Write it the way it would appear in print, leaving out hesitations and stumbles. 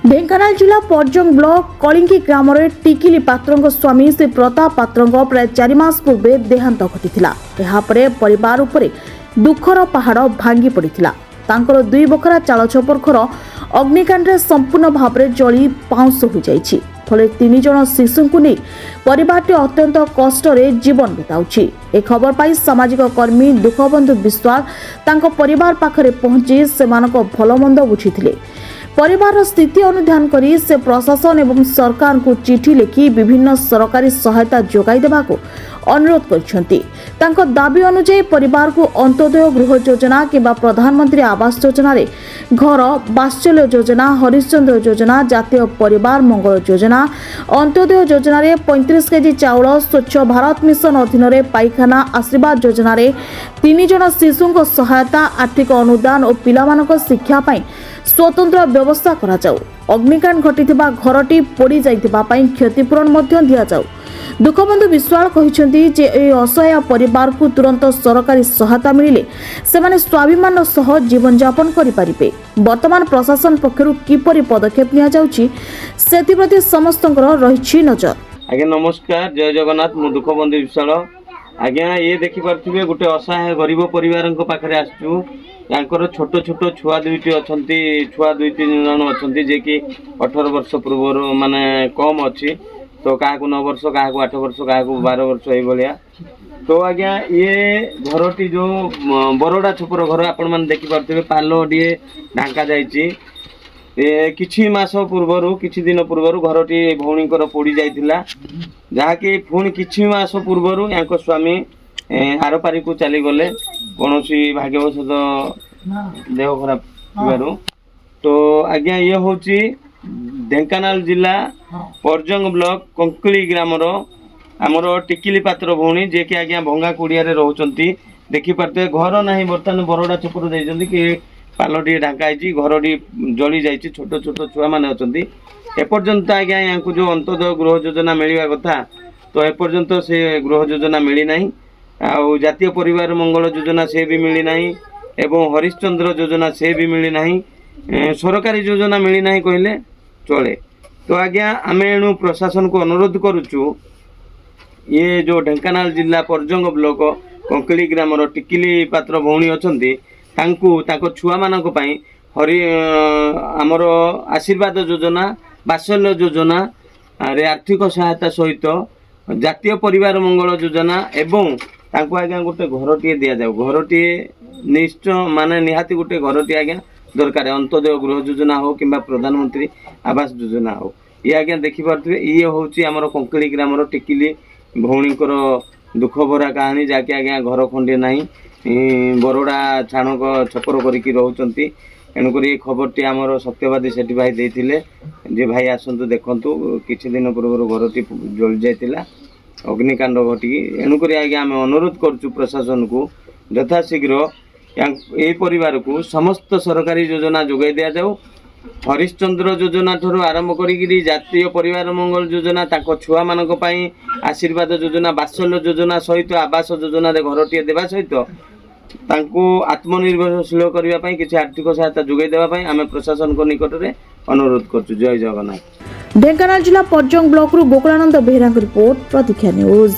ढेंकानाल जिला परजंग ब्लॉक कलिंगी ग्राम टिकिली पात्र स्वामी श्री प्रताप पात्र प्राय 4 मास पूर्व देहांत घटिथिला। एहा परे परिवार उपरे दुखर पहाड़ भांगी पड़िथिला। तांकर 2 बखरा चाल छपर घर अग्निकांड संपूर्ण भाव में जली पाउंस हो जाइछि। फले 3 जन शिशु को नहीं परिवारटी अत्यंत कष्ट जीवन बिताउछि। ए खबर पाई सामाजिक कर्मी दुखबंधु विश्वास तांको परिवार पाखरे पहुंची सेमानक भलमंद बुझिथिले। परिवार स्थिति अनुध्यान करी से प्रशासन एवं सरकार को चिठी लिखि विभिन्न सरकारी सहायता जोगाई देबाको अनुरोध करछन्ति। तांको दाबी अनुसार परिवार को अंत्योदय गृह योजना किंबा प्रधानमंत्री आवास योजना रे घर, वात्सल्य योजना, हरिश्चंद्र योजना, जातीय परिवार मंगल योजना, अंत्योदय योजना रे 35 केजी चाउल, स्वच्छ भारत मिशन अधीन रे पाइखाना, आशीर्वाद योजना रे 3 जन शिशुंको सहायता, आर्थिक अनुदान और पिलामानक शिक्षा पाई स्वतंत्र व्यवस्था करा जाऊ। अग्निकांड घटिथिबा घरटी पोड़ी जाइथिबा पाई क्षतिपूरण मध्य दिया जाऊ। दुखबंधु विश्वास कहिसेंति जे ए असहाय परिवार को तुरंत सरकारी सहायता मिलिले सेमाने स्वाभिमान सह जीवन यापन करि परिबे। वर्तमान प्रशासन पक्षरु किपरि पदक्षेप निया जाउछि सेति प्रति समस्तଙ୍କର रहिछि नजर। आज्ञा नमस्कार, जय जगन्नाथ। मु दुखबंधु विश्वास आज्ञा ये देखि पारथिबे गोटे असहाय गरीब परिवारक पाखरे आसछु। यांकर छोट छोट छुआ दुईटी अछंती, छुआ 2-3 जन अछंती जे कि 18 वर्ष पूर्व माने कम अछि। तो क्या 9 वर्ष, क्या 8 वर्ष, क्या 12 वर्ष ये। तो आज्ञा ये घरटी जो बरोड़ा छपर घर आपण मैंने देखिपे पालटे ढांका जाइए। किछि मास पूर्वर, किछि दिन पूर्वर घरटी भौणीकर पोड़ी जाइथिला, जहाँकि पुणी किछि मास पूर्वर यांको स्वामी आरपारी को चली गले कौन भाग्यवशत देह खराब थिबारु। तो आज्ञा ये हूँ ढेंकानाल जिला परजंग ब्लॉक कंकली ग्रामर आमर टिकिली पात्र भौणी जे कि आज्ञा भंगा कुड़िया रोचंती। देखी पारे घर ना बर्तमान बरोड़ा छपर जाइए कि पालटी ढांकाई घरटी जली जाइए। छोट छोट छुआ मैंने अच्छा एपर्यंत आज्ञा यहाँ जो अंत्योदय गृह योजना मिलवा कथा तो एपर्यंत से गृह योजना मिली ना। आउ जातीय परिवार मंगल योजना से भी मिली ना एवं हरिश्चंद्र योजना से भी मिली ना। सरकारी योजना मिली ना कहले चले। तो आज्ञा आमे एणु प्रशासन को अनुरोध करुचु ये जो ढेंकानाल जिला परजंग ब्लॉक कंकली ग्रामर टिकिली पात्र भौणी अछंती तांको छुआ मानक पई हरि आमर आशीर्वाद योजना, वात्सल्य योजना रे आर्थिक सहायता सहित जातीय परिवार मंगल योजना एवं तांको आज्ञा गोटे घरटीए दिया जाऊ। घरटीए निश्चय माने निहाती गोटे घरटी आज्ञा दरकार। अंत्योदय गृह योजना हो कि प्रधानमंत्री आवास योजना हो। ये आज्ञा देखिपे ये हूँ आमर कंकली ग्रामर टिकिली भौणीकर दुख भरा कहानी जहाँकि आज्ञा घर खंडे ना बरोड़ा छाणक छपर करके रोचंती। एणुक खबरटी आमर सत्यवादी सेठी भाई देते जे भाई आसतु देखु किछि दिन पूर्व घरटी जली जाइतिला अग्निकांड घटिकी। एणुक आज्ञा आम अनुरोध करुचु प्रशासन को यथाशीघ्र ए परिवार को समस्त सरकारी योजना जोगाई दिया जाऊ। हरिश्चंद्र योजना ठूँ आरंभ करी जातीय परिवार मंगल योजना, ताको छुआ मानक पई आशीर्वाद योजना, वात्सल्य योजना सहित आवास योजना रे घरटीए देवा सहित तांको आत्मनिर्भरशील करबा पई किछि आर्थिक सहायता जोगाई देबा पई आमे प्रशासन को निकट रे अनुरोध करछु। जय जगन्नाथ। ढेंकानाल जिला परजंग ब्लॉक रु गोकुलानंद बेहरा रिपोर्ट प्रतीक्षा न्यूज।